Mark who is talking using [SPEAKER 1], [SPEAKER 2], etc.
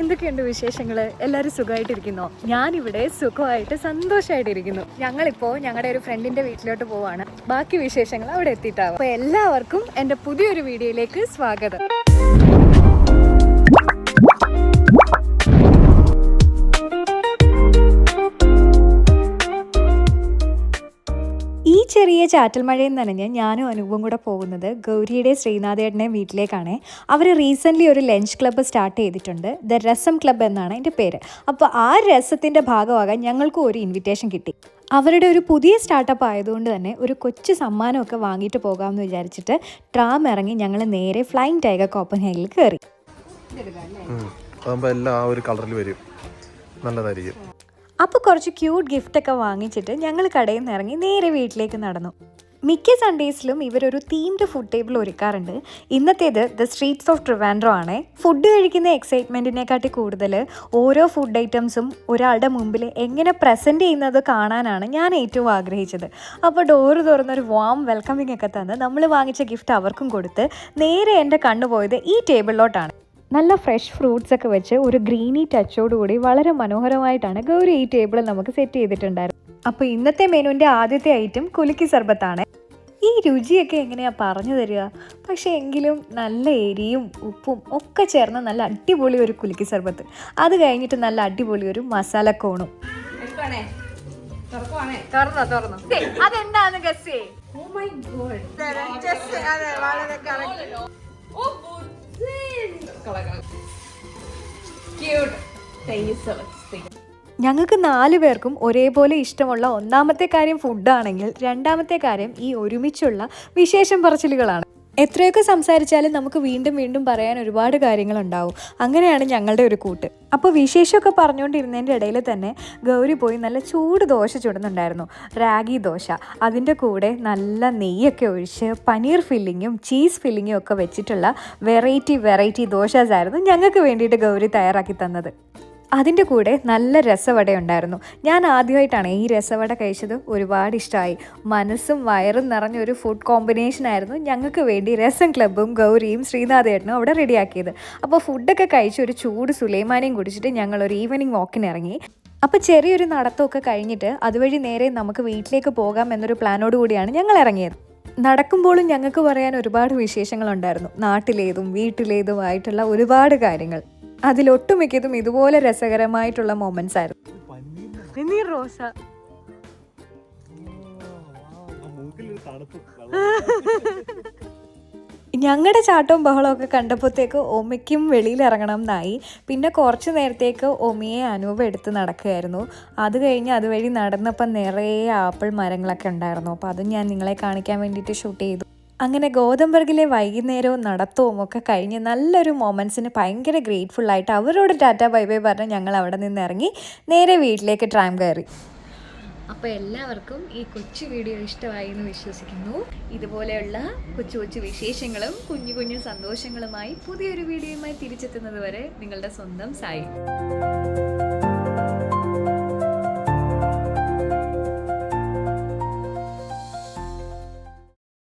[SPEAKER 1] എന്തൊക്കെയുണ്ട് വിശേഷങ്ങൾ? എല്ലാവരും സുഖമായിട്ടിരിക്കുന്നോ? ഞാനിവിടെ സുഖമായിട്ട് സന്തോഷമായിട്ടിരിക്കുന്നു. ഞങ്ങളിപ്പോൾ ഞങ്ങളുടെ ഒരു ഫ്രണ്ടിൻ്റെ വീട്ടിലോട്ട് പോവാണ്. ബാക്കി വിശേഷങ്ങൾ അവിടെ എത്തിയിട്ടാവും. അപ്പോൾ എല്ലാവർക്കും എൻ്റെ പുതിയൊരു വീഡിയോയിലേക്ക് സ്വാഗതം. ഈ ചെറിയ ചാറ്റൽ മഴയിൽ നനഞ്ഞ് ഞാനും അനൂപും കൂടെ പോകുന്നത് ഗൗരിയുടെ ശ്രീനാഥേട്ടനെ വീട്ടിലേക്കാണ്. അവർ റീസെൻ്റ്ലി ഒരു ലഞ്ച് ക്ലബ്ബ് സ്റ്റാർട്ട് ചെയ്തിട്ടുണ്ട്. ദ രസം ക്ലബ്ബ് എന്നാണ് എൻ്റെ പേര്. അപ്പോൾ ആ രസത്തിൻ്റെ ഭാഗമാകാൻ ഞങ്ങൾക്കും ഒരു ഇൻവിറ്റേഷൻ കിട്ടി. അവരുടെ ഒരു പുതിയ സ്റ്റാർട്ടപ്പ് ആയതുകൊണ്ട് തന്നെ ഒരു കൊച്ചു സമ്മാനമൊക്കെ വാങ്ങിയിട്ട് പോകാമെന്ന് വിചാരിച്ചിട്ട് ട്രാം ഇറങ്ങി ഞങ്ങൾ നേരെ ഫ്ലൈയിങ് ടൈഗർ കോപ്പൻഹേഗനിൽ കയറി.
[SPEAKER 2] എല്ലാം ആ ഒരു കളറിൽ വരും, നല്ലതായിരിക്കും.
[SPEAKER 1] അപ്പോൾ കുറച്ച് ക്യൂട്ട് ഗിഫ്റ്റൊക്കെ വാങ്ങിച്ചിട്ട് ഞങ്ങൾ കടയിൽ നിന്ന് ഇറങ്ങി നേരെ വീട്ടിലേക്ക് നടന്നു. മിക്ക സൺഡേസിലും ഇവരൊരു തീംഡ് ഫുഡ് ടേബിൾ ഒരുക്കാറുണ്ട്. ഇന്നത്തേത് ദ സ്ട്രീറ്റ്സ് ഓഫ് ട്രിവാൻഡ്രം ആണ്. ഫുഡ് കഴിക്കുന്ന എക്സൈറ്റ്മെൻറ്റിനെക്കാട്ടി കൂടുതൽ ഓരോ ഫുഡ് ഐറ്റംസും ഒരാളുടെ മുമ്പിൽ എങ്ങനെ പ്രസൻറ്റ് ചെയ്യുന്നത് കാണാനാണ് ഞാൻ ഏറ്റവും ആഗ്രഹിച്ചത്. അപ്പോൾ ഡോറ് തുറന്നൊരു വാം വെൽക്കമിങ് ഒക്കെ തന്ന് നമ്മൾ വാങ്ങിച്ച ഗിഫ്റ്റ് അവർക്കും കൊടുത്ത് നേരെ എൻ്റെ കണ്ണുപോയത് ഈ ടേബിളിലോട്ടാണ്. നല്ല ഫ്രഷ് ഫ്രൂട്ട്സ് ഒക്കെ വെച്ച് ഒരു ഗ്രീനി ടച്ചോടുകൂടി വളരെ മനോഹരമായിട്ടാണ് ഗൗരി ഈ ടേബിൾ നമുക്ക് സെറ്റ് ചെയ്തിട്ടുണ്ടായിരുന്നു. അപ്പോൾ ഇന്നത്തെ മെനുവിൻ്റെ ആദ്യത്തെ ഐറ്റം കുലുക്കി സർബത്താണ്. ഈ രുചിയൊക്കെ എങ്ങനെയാണ് പറഞ്ഞു തരിക? പക്ഷേ എങ്കിലും നല്ല എരിയും ഉപ്പും ഒക്കെ ചേർന്ന് നല്ല അടിപൊളി ഒരു കുലുക്കി സർബത്ത്. അത് കഴിഞ്ഞിട്ട് നല്ല അടിപൊളി ഒരു മസാല കോണും. അതെന്താന്ന് ഗസ് ചെയ്യ്. ഞങ്ങൾക്ക് 4 പേർക്കും ഒരേപോലെ ഇഷ്ടമുള്ള ഒന്നാമത്തെ കാര്യം ഫുഡാണെങ്കിൽ രണ്ടാമത്തെ കാര്യം ഈ ഒരുമിച്ചുള്ള വിശേഷം പറച്ചിലുകളാണ്. എത്രയൊക്കെ സംസാരിച്ചാലും നമുക്ക് വീണ്ടും വീണ്ടും പറയാൻ ഒരുപാട് കാര്യങ്ങളുണ്ടാവും. അങ്ങനെയാണ് ഞങ്ങളുടെ ഒരു കൂട്ട്. അപ്പോൾ വിശേഷമൊക്കെ പറഞ്ഞുകൊണ്ടിരുന്നതിൻ്റെ ഇടയിൽ തന്നെ ഗൗരി പോയി നല്ല ചൂട് ദോശ ചുടുന്നുണ്ടായിരുന്നു. റാഗി ദോശ. അതിൻ്റെ കൂടെ നല്ല നെയ്യൊക്കെ ഒഴിച്ച് പനീർ ഫില്ലിങ്ങും ചീസ് ഫില്ലിങ്ങും ഒക്കെ വെച്ചിട്ടുള്ള വെറൈറ്റി ദോശാസായിരുന്നു ഞങ്ങൾക്ക് വേണ്ടിയിട്ട് ഗൗരി തയ്യാറാക്കി തന്നത്. അതിൻ്റെ കൂടെ നല്ല രസവട ഉണ്ടായിരുന്നു. ഞാൻ ആദ്യമായിട്ടാണ് ഈ രസവട കഴിച്ചത്. ഒരുപാട് ഇഷ്ടമായി. മനസ്സും വയറും നിറഞ്ഞൊരു ഫുഡ് കോമ്പിനേഷനായിരുന്നു ഞങ്ങൾക്ക് വേണ്ടി രസം ക്ലബ്ബും ഗൗരിയും ശ്രീനാഥേട്ടനും അവിടെ റെഡിയാക്കിയത്. അപ്പോൾ ഫുഡൊക്കെ കഴിച്ച് ഒരു ചൂട് സുലൈമാനിയും കുടിച്ചിട്ട് ഞങ്ങളൊരു ഈവനിങ് വാക്കിന് ഇറങ്ങി. അപ്പോൾ ചെറിയൊരു നടത്തമൊക്കെ കഴിഞ്ഞിട്ട് അതുവഴി നേരെ നമുക്ക് വീട്ടിലേക്ക് പോകാം എന്നൊരു പ്ലാനോട് കൂടിയാണ് ഞങ്ങൾ ഇറങ്ങിയത്. നടക്കുമ്പോഴും ഞങ്ങൾക്ക് പറയാൻ ഒരുപാട് വിശേഷങ്ങളുണ്ടായിരുന്നു. നാട്ടിലേതും വീട്ടിലേതുമായിട്ടുള്ള ഒരുപാട് കാര്യങ്ങൾ. അതിലൊട്ടുമിക്കതും ഇതുപോലെ രസകരമായിട്ടുള്ള മൊമെന്റ്സ് ആയിരുന്നു. ഞങ്ങളുടെ ചാട്ടവും ബഹളവും ഒക്കെ കണ്ടപ്പോഴത്തേക്ക് ഒമിക്കും വെളിയിൽ ഇറങ്ങണം എന്നായി. പിന്നെ കുറച്ച് നേരത്തേക്ക് ഒമിയെ അനൂപ എടുത്ത് നടക്കുകയായിരുന്നു. അത് കഴിഞ്ഞ് അതുവഴി നടന്നപ്പോൾ നിറയെ ആപ്പിൾ മരങ്ങളൊക്കെ ഉണ്ടായിരുന്നു. അപ്പോൾ അതും ഞാൻ നിങ്ങളെ കാണിക്കാൻ വേണ്ടിയിട്ട് ഷൂട്ട് ചെയ്തു. അങ്ങനെ ഗോതമ്പർഗിലെ വൈകുന്നേരവും നടത്തവും ഒക്കെ കഴിഞ്ഞ് നല്ലൊരു മൊമെൻറ്റ്സിന് ഭയങ്കര ഗ്രേറ്റ്ഫുള്ളായിട്ട് അവരോട് ടാറ്റ ബൈ ബൈ പറഞ്ഞ് ഞങ്ങൾ അവിടെ നിന്ന് ഇറങ്ങി നേരെ വീട്ടിലേക്ക് ട്രാം കയറി. അപ്പോൾ എല്ലാവർക്കും ഈ കൊച്ചു വീഡിയോ ഇഷ്ടമായി എന്ന് വിശ്വസിക്കുന്നു. ഇതുപോലെയുള്ള കൊച്ചു കൊച്ചു വിശേഷങ്ങളും കുഞ്ഞു കുഞ്ഞു സന്തോഷങ്ങളുമായി പുതിയൊരു വീഡിയോയുമായി തിരിച്ചെത്തുന്നത് വരെ നിങ്ങളുടെ സ്വന്തം സായി.